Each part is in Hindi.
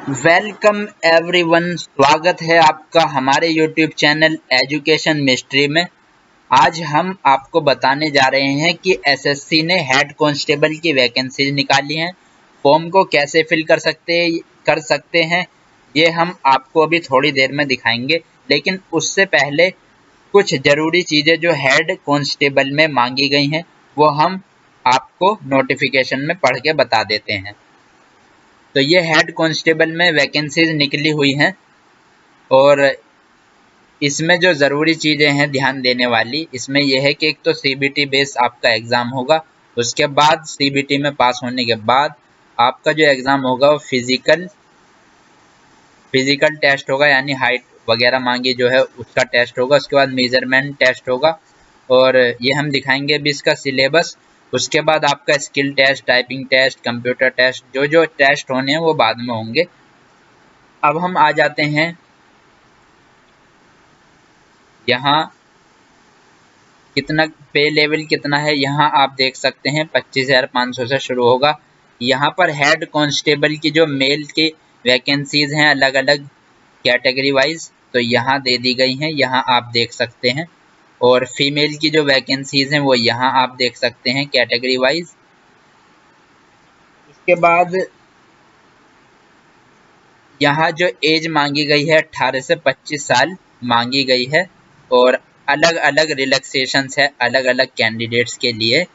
वेलकम एवरीवन, स्वागत है आपका हमारे यूट्यूब चैनल एजुकेशन मिस्ट्री में। आज हम आपको बताने जा रहे हैं कि एसएससी ने हेड कांस्टेबल की वैकेंसीज निकाली हैं। फॉर्म को कैसे फिल कर सकते हैं ये हम आपको अभी थोड़ी देर में दिखाएंगे, लेकिन उससे पहले कुछ ज़रूरी चीज़ें जो हेड कांस्टेबल में मांगी गई हैं वो हम आपको नोटिफिकेशन में पढ़ के बता देते हैं। तो ये हेड कांस्टेबल में वैकेंसीज निकली हुई हैं और इसमें जो ज़रूरी चीज़ें हैं ध्यान देने वाली, इसमें यह है कि एक तो सीबीटी बेस आपका एग्ज़ाम होगा। उसके बाद सीबीटी में पास होने के बाद आपका जो एग्ज़ाम होगा वो फिजिकल टेस्ट होगा, यानी हाइट वगैरह मांगी जो है उसका टेस्ट होगा। उसके बाद मेजरमेंट टेस्ट होगा और ये हम दिखाएंगे भी इसका सिलेबस। उसके बाद आपका skill test, typing test, computer test, जो जो टेस्ट होने हैं वो बाद में होंगे। अब हम आ जाते हैं यहाँ कितना पे लेवल कितना है। यहाँ आप देख सकते हैं 25,500 से शुरू होगा। यहाँ पर हेड कांस्टेबल की जो मेल की वैकेंसीज हैं अलग अलग कैटेगरी वाइज, तो यहाँ दे दी गई हैं, यहाँ आप देख सकते हैं। और फीमेल की जो वैकेंसीज हैं वो यहाँ आप देख सकते हैं कैटेगरी वाइज। उसके बाद यहाँ जो एज मांगी गई है 18 से 25 साल मांगी गई है और अलग अलग रिलैक्सेशंस है अलग अलग कैंडिडेट्स के लिए।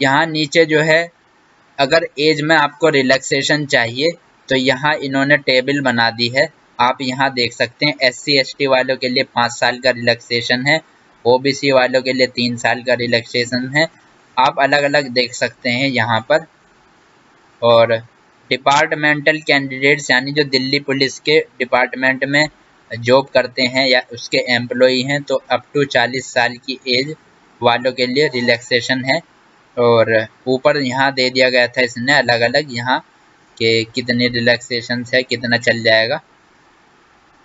यहाँ नीचे जो है, अगर एज में आपको रिलैक्सेशन चाहिए तो यहाँ इन्होंने टेबल बना दी है, आप यहाँ देख सकते हैं। SC ST वालों के लिए 5 साल का रिलैक्सेशन है, OBC वालों के लिए 3 साल का रिलैक्सेशन है। आप अलग अलग देख सकते हैं यहाँ पर। और डिपार्टमेंटल कैंडिडेट्स यानी जो दिल्ली पुलिस के डिपार्टमेंट में जॉब करते हैं या उसके एम्प्लॉई हैं, तो अप टू 40 साल की एज वालों के लिए रिलैक्सेशन है। और ऊपर यहाँ दे दिया गया था इसने अलग अलग यहाँ के कितने रिलैक्सेशन है, कितना चल जाएगा,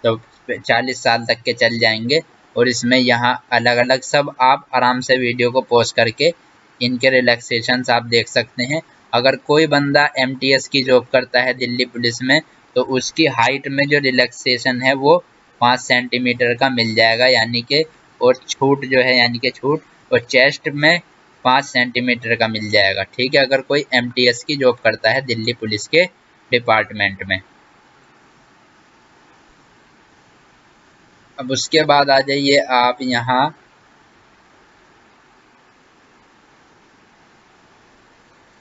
तो 40 साल तक के चल जाएंगे। और इसमें यहाँ अलग अलग सब आप आराम से वीडियो को पॉज करके इनके रिलैक्सेशंस आप देख सकते हैं। अगर कोई बंदा MTS की जॉब करता है दिल्ली पुलिस में, तो उसकी हाइट में जो रिलैक्सेशन है वो 5 सेंटीमीटर का मिल जाएगा, यानी कि और छूट जो है यानी कि छूट और चेस्ट में 5 सेंटीमीटर का मिल जाएगा। ठीक है, अगर कोई MTS की जॉब करता है दिल्ली पुलिस के डिपार्टमेंट में। अब उसके बाद आ जाइए आप यहाँ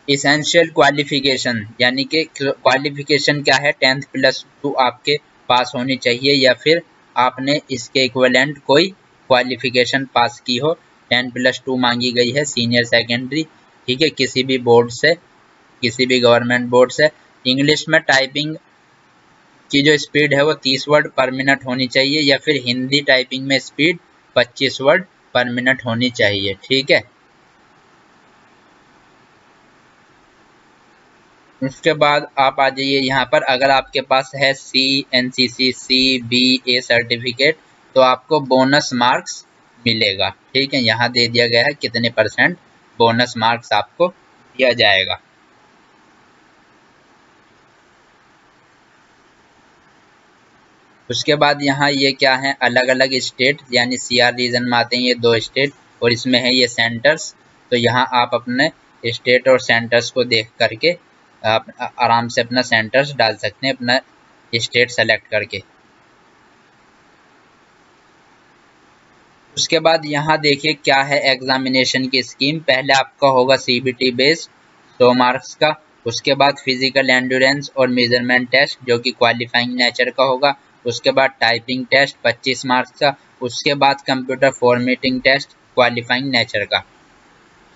इसेंशियल क्वालिफिकेशन, यानी कि क्वालिफिकेशन क्या है, 10th+2 आपके पास होनी चाहिए या फिर आपने इसके इक्विवेलेंट कोई क्वालिफिकेशन पास की हो। 10+2 मांगी गई है, सीनियर सेकेंडरी। ठीक है, किसी भी बोर्ड से, किसी भी गवर्नमेंट बोर्ड से। इंग्लिश में टाइपिंग की जो स्पीड है वो 30 वर्ड पर मिनट होनी चाहिए या फिर हिंदी टाइपिंग में स्पीड 25 वर्ड पर मिनट होनी चाहिए। ठीक है, उसके बाद आप आ जाइए यहाँ पर। अगर आपके पास है NCC CBA सर्टिफिकेट तो आपको बोनस मार्क्स मिलेगा। ठीक है, यहाँ दे दिया गया है कितने % बोनस मार्क्स आपको दिया जाएगा। उसके बाद यहाँ ये क्या है, अलग अलग स्टेट यानी CR रीजन में आते हैं ये 2 स्टेट और इसमें है ये सेंटर्स। तो यहाँ आप अपने स्टेट और सेंटर्स को देख करके आप आराम से अपना सेंटर्स डाल सकते हैं, अपना स्टेट सेलेक्ट करके। उसके बाद यहाँ देखिए क्या है एग्जामिनेशन की स्कीम। पहले आपका होगा CBT बेस्ड 100 मार्क्स का। उसके बाद फिजिकल एंड्योरेंस और मेजरमेंट टेस्ट जो कि क्वालिफाइंग नेचर का होगा। उसके बाद टाइपिंग टेस्ट 25 मार्क्स का। उसके बाद computer formatting test qualifying nature का।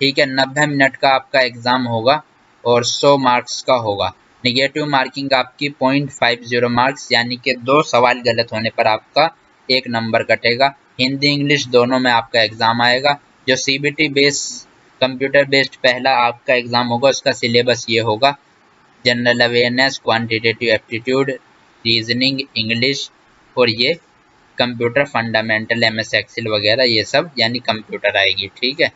ठीक है, 90 मिनट का आपका एग्जाम होगा और 100 मार्क्स का होगा। निगेटिव मार्किंग आपकी 0.50 मार्क्स, यानी कि 2 सवाल गलत होने पर आपका 1 नंबर कटेगा। हिंदी इंग्लिश दोनों में आपका एग्जाम आएगा। जो CBT बेस कंप्यूटर बेस्ड पहला आपका एग्जाम होगा उसका सिलेबस ये होगा: general awareness, quantitative aptitude, reasoning, English और ये कंप्यूटर फंडामेंटल MS एक्सेल वगैरह ये सब यानी कंप्यूटर आएगी। ठीक है,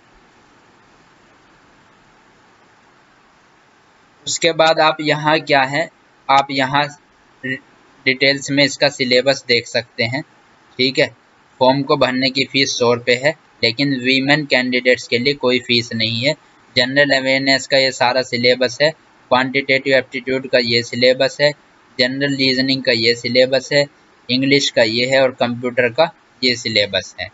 उसके बाद आप यहाँ क्या है, आप यहाँ डिटेल्स में इसका सिलेबस देख सकते हैं। ठीक है, फॉर्म को भरने की फ़ीस 100 रुपये है, लेकिन वीमेन कैंडिडेट्स के लिए कोई फ़ीस नहीं है। जनरल अवेयरनेस का ये सारा सिलेबस है, क्वांटिटेटिव एप्टीट्यूड का ये सिलेबस है, जनरल रीजनिंग का ये सिलेबस है, इंग्लिश का ये है और कंप्यूटर का ये सिलेबस है।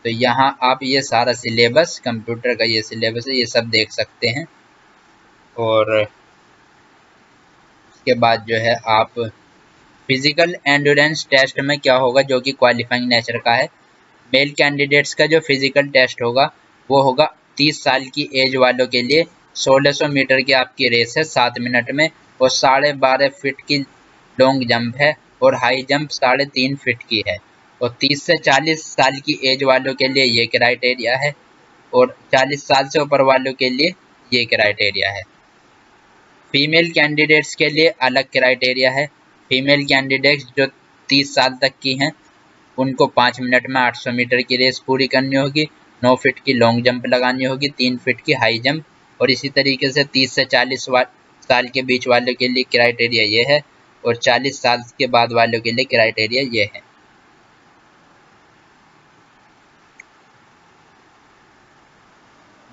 तो यहाँ आप ये सारा सिलेबस, कंप्यूटर का ये सिलेबस है, ये सब देख सकते हैं। और उसके बाद जो है आप फिजिकल एंड्योरेंस टेस्ट में क्या होगा, जो कि क्वालिफाइंग नेचर का है। मेल कैंडिडेट्स का जो फिजिकल टेस्ट होगा वो होगा 30 साल की एज वालों के लिए। 1600 मीटर की आपकी रेस है 7 मिनट में, और 12.5 फीट की लॉन्ग जंप है, और हाई जंप 3.5 फीट की है। और 30 से 40 साल की एज वालों के लिए ये क्राइटेरिया है, और 40 साल से ऊपर वालों के लिए ये क्राइटेरिया है। फीमेल कैंडिडेट्स के लिए अलग क्राइटेरिया है। फीमेल कैंडिडेट्स जो 30 साल तक की हैं उनको 5 मिनट में 800 मीटर की रेस पूरी करनी होगी, 9 फीट की लॉन्ग जंप लगानी होगी, 3 फीट की हाई जंप, और इसी तरीके से 30 से 40 साल के बीच वालों के लिए क्राइटेरिया ये है, और 40 साल के बाद वालों के लिए क्राइटेरिया ये है।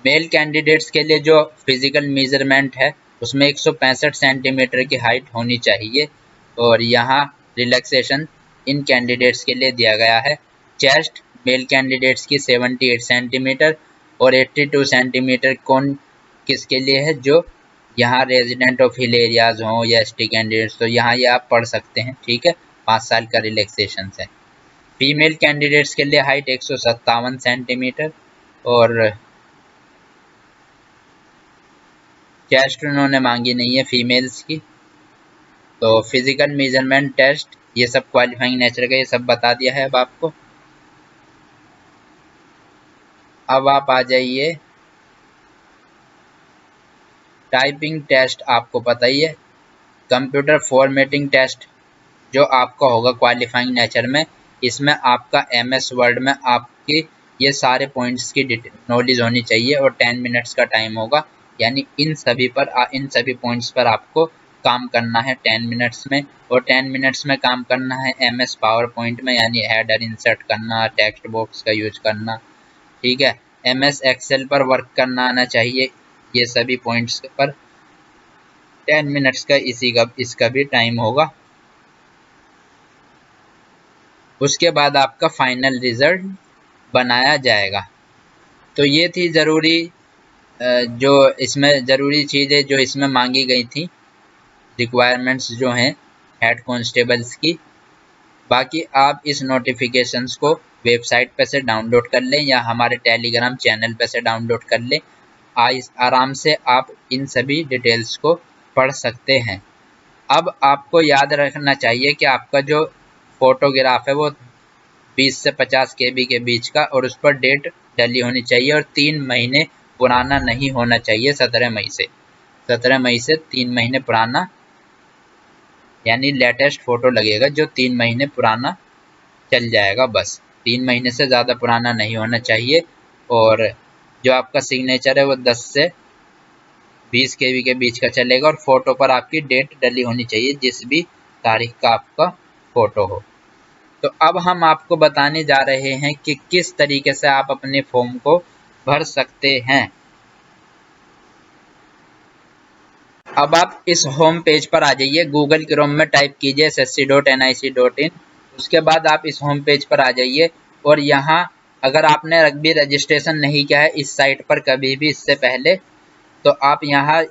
मेल कैंडिडेट्स के लिए जो फिजिकल मेजरमेंट है उसमें 165 सेंटीमीटर की हाइट होनी चाहिए, और यहाँ रिलैक्सेशन इन कैंडिडेट्स के लिए दिया गया है। चेस्ट मेल कैंडिडेट्स की 78 सेंटीमीटर और 82 सेंटीमीटर कौन किसके लिए है, जो यहाँ रेजिडेंट ऑफ हिल एरियाज हों या एसटी कैंडिडेट्स, तो यहाँ ये आप पढ़ सकते हैं। ठीक है, 5 साल का रिलैक्सेशन है। फीमेल कैंडिडेट्स के लिए हाइट 157 सेंटीमीटर, और चेस्ट उन्होंने मांगी नहीं है फीमेल्स की। तो फिजिकल मेजरमेंट टेस्ट ये सब क्वालिफाइंग नेचर का ये सब बता दिया है अब आपको। अब आप आ जाइए टाइपिंग टेस्ट, आपको पता ही है। कंप्यूटर फॉर्मेटिंग टेस्ट जो आपका होगा क्वालिफाइंग नेचर में, इसमें आपका MS वर्ड में आपकी ये सारे पॉइंट्स की नॉलेज होनी चाहिए, और 10 मिनट्स का टाइम होगा। यानी इन सभी पॉइंट्स पर आपको काम करना है 10 मिनट्स में, और 10 मिनट्स में काम करना है MS पावर पॉइंट में, यानी हेडर इंसर्ट करना, टेक्स्ट बॉक्स का यूज करना। ठीक है, MS एक्सेल पर वर्क करना आना चाहिए। ये सभी पॉइंट्स पर 10 मिनट्स का इसका भी टाइम होगा। उसके बाद आपका फाइनल रिजल्ट बनाया जाएगा। तो ये थी ज़रूरी जो इसमें ज़रूरी चीज़ें जो इसमें मांगी गई थी, रिक्वायरमेंट्स जो हैं हेड कांस्टेबल्स की। बाकी आप इस नोटिफिकेशंस को वेबसाइट पे से डाउनलोड कर लें या हमारे टेलीग्राम चैनल पे से डाउनलोड कर लें। आराम से आप इन सभी डिटेल्स को पढ़ सकते हैं। अब आपको याद रखना चाहिए कि आपका जो फोटोग्राफ है वो 20 से 50 KB के बीच का, और उस पर डेट डली होनी चाहिए, और 3 महीने पुराना नहीं होना चाहिए। 17 मई से 3 महीने पुराना, यानी लेटेस्ट फ़ोटो लगेगा जो 3 महीने पुराना चल जाएगा बस। 3 महीने से ज़्यादा पुराना नहीं होना चाहिए। और जो आपका सिग्नेचर है वो 10 से 20 KB के बीच का चलेगा, और फ़ोटो पर आपकी डेट डली होनी चाहिए जिस भी तारीख का आपका फ़ोटो हो। तो अब हम आपको बताने जा रहे हैं कि किस तरीके से आप अपने फॉर्म को भर सकते हैं। अब आप इस होम पेज पर आ जाइए, गूगल क्रोम में टाइप कीजिए ssc.nic.in। उसके बाद आप इस होम पेज पर आ जाइए, और यहाँ अगर आपने भी रजिस्ट्रेशन नहीं किया है इस साइट पर कभी भी इससे पहले, तो आप यहाँ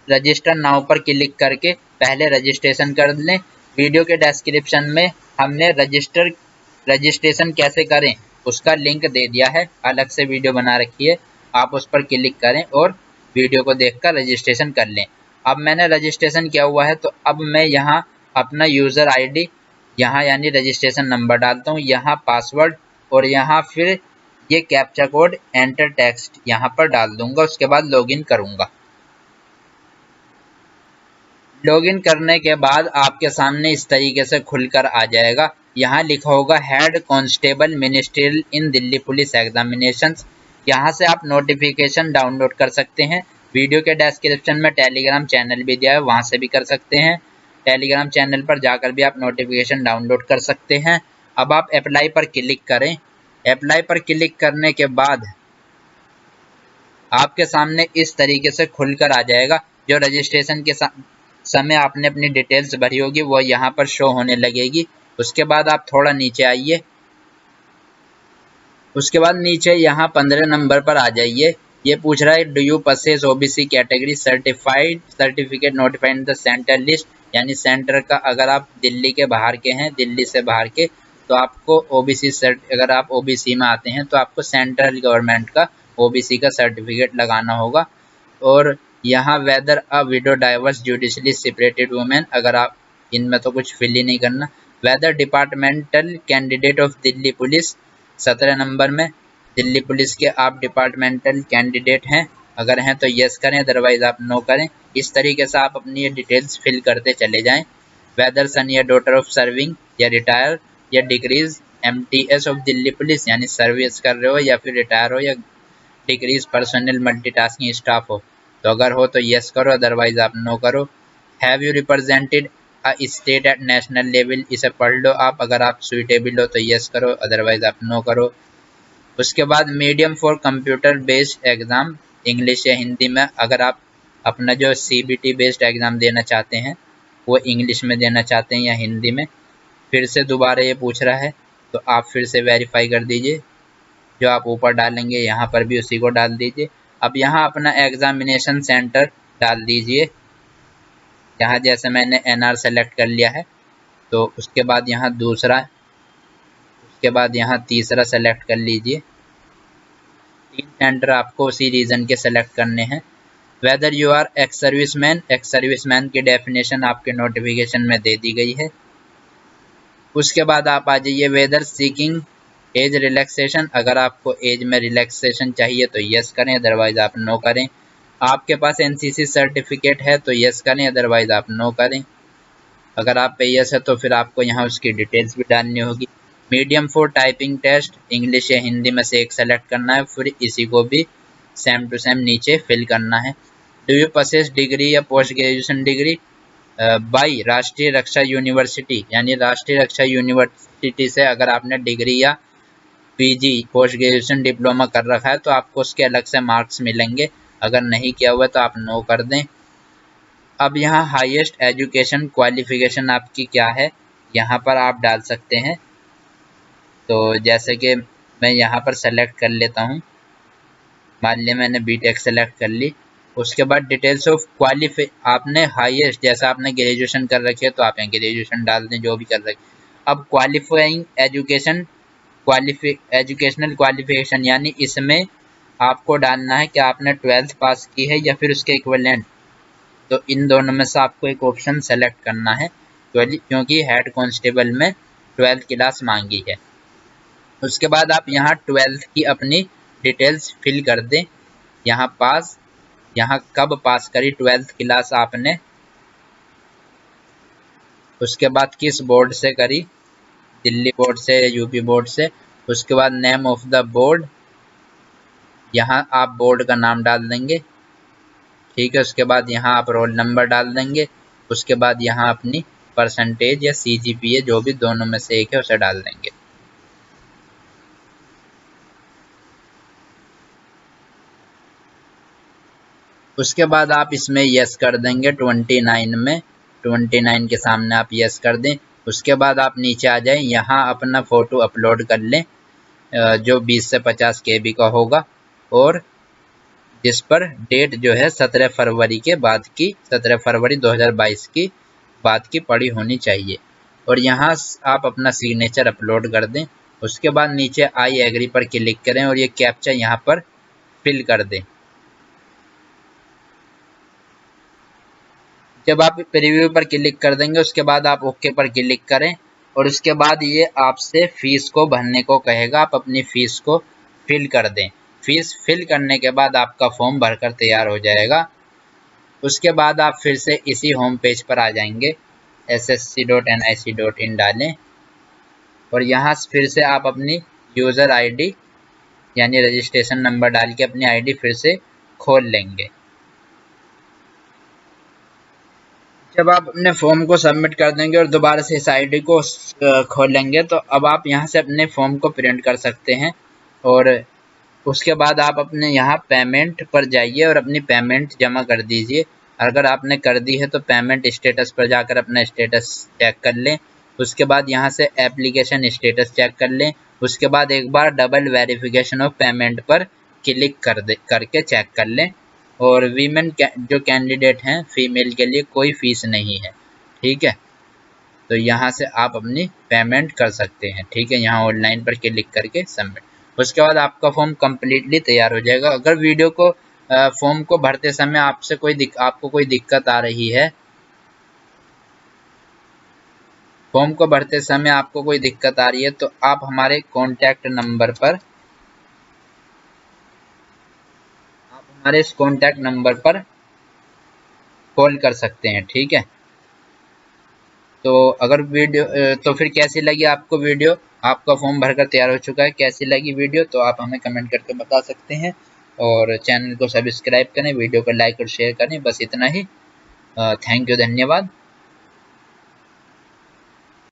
रजिस्टर नाउ पर क्लिक करके पहले रजिस्ट्रेशन कर लें। वीडियो के डिस्क्रिप्शन में हमने रजिस्ट्रेशन कैसे करें उसका लिंक दे दिया है, अलग से वीडियो बना रखी है, आप उस पर क्लिक करें और वीडियो को देखकर रजिस्ट्रेशन कर लें। अब मैंने रजिस्ट्रेशन किया हुआ है, तो अब मैं यहाँ अपना यूज़र ID यहाँ यानी रजिस्ट्रेशन नंबर डालता हूँ, यहाँ पासवर्ड, और यहाँ फिर ये कैप्चा कोड एंटर टेक्स्ट यहाँ पर डाल दूंगा। उसके बाद लॉगिन करूँगा। लॉगिन करने के बाद आपके सामने इस तरीके से खुलकर आ जाएगा। यहाँ लिखा होगा हेड कांस्टेबल मिनिस्ट्रियल इन दिल्ली पुलिस एग्जामिनेशंस। यहाँ से आप नोटिफिकेशन डाउनलोड कर सकते हैं, वीडियो के डिस्क्रिप्शन में टेलीग्राम चैनल भी दिया है, वहाँ से भी कर सकते हैं। टेलीग्राम चैनल पर जाकर भी आप नोटिफिकेशन डाउनलोड कर सकते हैं। अब आप अप्लाई पर क्लिक करें। अप्लाई पर क्लिक करने के बाद आपके सामने इस तरीके से खुलकर आ जाएगा। जो रजिस्ट्रेशन के समय आपने अपनी डिटेल्स भरी होगी वो यहाँ पर शो होने लगेगी। उसके बाद आप थोड़ा नीचे आइए। उसके बाद नीचे यहाँ 15 नंबर पर आ जाइए। ये पूछ रहा है do you possess OBC category certified certificate notified the centre list, यानी सेंटर का अगर आप दिल्ली के बाहर के हैं, दिल्ली से बाहर के, तो आपको ओबीसी अगर आप ओबीसी में आते हैं तो आपको सेंट्रल गवर्नमेंट का ओबीसी का सर्टिफिकेट लगाना होगा। और यहाँ whether a widow divorce judicially separated women, अगर आप इनमें तो कुछ फिल ही नहीं करना। Whether departmental candidate of Delhi police, 17 नंबर में दिल्ली पुलिस के आप डिपार्टमेंटल कैंडिडेट हैं, अगर हैं तो यस करें, अदरवाइज आप नो करें। इस तरीके से आप अपनी ये डिटेल्स फिल करते चले जाएं। वेदर सन या डॉटर ऑफ सर्विंग या रिटायर या decrease MTS of Delhi police, यानी सर्विस कर रहे हो या फिर रिटायर हो या डिक्रीज पर्सनल मल्टीटास्किंग स्टाफ हो, तो अगर हो तो यस करो, अदरवाइज आप नो करो। Have you represented a state at national level, इसे पढ़ लो आप, अगर आप सुइटेबल हो तो यस करो, अदरवाइज आप नो करो। उसके बाद medium for computer based exam, English या हिंदी में, अगर आप अपना जो सीबीटी बेस्ड एग्ज़ाम देना चाहते हैं वो इंग्लिश में देना चाहते हैं या हिंदी में, फिर से दोबारा ये पूछ रहा है तो आप फिर से वेरीफाई कर दीजिए। जो आप ऊपर डालेंगे यहाँ पर भी उसी को डाल दीजिए। अब यहाँ अपना एग्जामिनेशन सेंटर डाल दीजिए। यहाँ जैसे मैंने एनआर सेलेक्ट कर लिया है, तो उसके बाद यहाँ दूसरा, उसके बाद यहाँ तीसरा सेलेक्ट कर लीजिए। 3 सेंटर आपको उसी रीजन के सेलेक्ट करने हैं। Whether you are ex serviceman, ex serviceman की डेफिनेशन आपके नोटिफिकेशन में दे दी गई है। उसके बाद आप आ जाइए वेदर सीकिंग एज रिलैक्सेशन, अगर आपको एज में रिलैक्सेशन चाहिए तो यस करें, अदरवाइज आप नो करें। आपके पास एनसीसी सर्टिफिकेट है तो यस करें, अदरवाइज आप नो करें। अगर आप पे यस है तो फिर आपको यहाँ उसकी डिटेल्स भी डालनी होगी। Medium for typing test, English या हिंदी में से एक सेलेक्ट करना है, फिर इसी को भी सेम टू सेम नीचे फिल करना है। डू यू पसेस डिग्री या पोस्ट ग्रेजुएशन डिग्री बाई राष्ट्रीय रक्षा यूनिवर्सिटी, यानी राष्ट्रीय रक्षा यूनिवर्सिटी से अगर आपने डिग्री या पीजी पोस्ट ग्रेजुएशन डिप्लोमा कर रखा है तो आपको उसके अलग से मार्क्स मिलेंगे, अगर नहीं किया हुआ तो आप नो कर दें। अब यहाँ हाईएस्ट एजुकेशन क्वालिफिकेशन आपकी क्या है, यहाँ पर आप डाल सकते हैं। तो जैसे कि मैं यहाँ पर सेलेक्ट कर लेता हूँ, मान लिया मैंने बीटेक सेलेक्ट कर ली। उसके बाद डिटेल्स ऑफ आपने हाईएस्ट, जैसा आपने ग्रेजुएशन कर रखी है तो आप यहाँ ग्रेजुएशन डाल दें जो भी कर रखे। अब क्वालिफाइंग एजुकेशन एजुकेशनल क्वालिफिकेशन, यानी इसमें आपको डालना है कि आपने 12th पास की है या फिर उसके इक्विवेलेंट। तो इन दोनों में से आपको एक ऑप्शन सेलेक्ट करना है, क्योंकि हेड कांस्टेबल में 12th क्लास मांगी है। उसके बाद आप यहाँ 12th की अपनी डिटेल्स फिल कर दें। यहाँ पास, यहाँ कब पास करी 12th क्लास आपने, उसके बाद किस बोर्ड से करी, दिल्ली बोर्ड से, यूपी बोर्ड से। उसके बाद नेम ऑफ द बोर्ड, यहाँ आप बोर्ड का नाम डाल देंगे, ठीक है। उसके बाद यहाँ आप रोल नंबर डाल देंगे। उसके बाद यहाँ अपनी परसेंटेज या सीजीपीए, जो भी दोनों में से एक है, उसे डाल देंगे। उसके बाद आप इसमें यस कर देंगे 29 में, 29 के सामने आप यस कर दें। उसके बाद आप नीचे आ जाएं, यहाँ अपना फ़ोटो अपलोड कर लें जो 20 से 50 KB का होगा, और जिस पर डेट जो है 17 फरवरी के बाद की, 17 फरवरी 2022 की बाद की पड़ी होनी चाहिए। और यहाँ आप अपना सिग्नेचर अपलोड कर दें। उसके बाद नीचे आई एग्री पर क्लिक करें और ये कैप्चा यहाँ पर फिल कर दें। जब आप प्रीव्यू पर क्लिक कर देंगे उसके बाद आप ओके पर क्लिक करें और उसके बाद ये आपसे फीस को भरने को कहेगा। आप अपनी फीस को फिल कर दें। फीस फिल करने के बाद आपका फॉर्म भरकर तैयार हो जाएगा। उसके बाद आप फिर से इसी होम पेज पर आ जाएंगे, ssc.nic.in डालें और यहाँ फिर से आप अपनी यूज़र आईडी यानी रजिस्ट्रेशन नंबर डाल के अपनी आईडी फिर से खोल लेंगे। जब आप अपने फॉर्म को सबमिट कर देंगे और दोबारा से इस आईडी को खोलेंगे तो अब आप यहाँ से अपने फॉर्म को प्रिंट कर सकते हैं। और उसके बाद आप अपने यहाँ पेमेंट पर जाइए और अपनी पेमेंट जमा कर दीजिए। अगर आपने कर दी है तो पेमेंट स्टेटस पर जाकर अपना स्टेटस चेक कर लें। उसके बाद यहाँ से एप्लीकेशन स्टेटस चेक कर लें। उसके बाद एक बार डबल वेरिफिकेशन ऑफ पेमेंट पर क्लिक करके चेक कर लें। और वीमेन जो कैंडिडेट हैं फीमेल के लिए कोई फीस नहीं है, ठीक है। तो यहाँ से आप अपनी पेमेंट कर सकते हैं, ठीक है। यहाँ ऑनलाइन पर क्लिक करके सबमिट, उसके बाद आपका फॉर्म कम्प्लीटली तैयार हो जाएगा। अगर वीडियो को फॉर्म को भरते समय आपको कोई दिक्कत आ रही है, फॉर्म को भरते समय आपको कोई दिक्कत आ रही है तो आप हमारे कॉन्टैक्ट नंबर पर कॉल कर सकते हैं, ठीक है। तो अगर तो फिर कैसी लगी आपको वीडियो? आपका फॉर्म भरकर तैयार हो चुका है, कैसी लगी वीडियो तो आप हमें कमेंट करके बता सकते हैं। और चैनल को सब्सक्राइब करें, वीडियो को लाइक और शेयर करें, बस इतना ही। थैंक यू, धन्यवाद।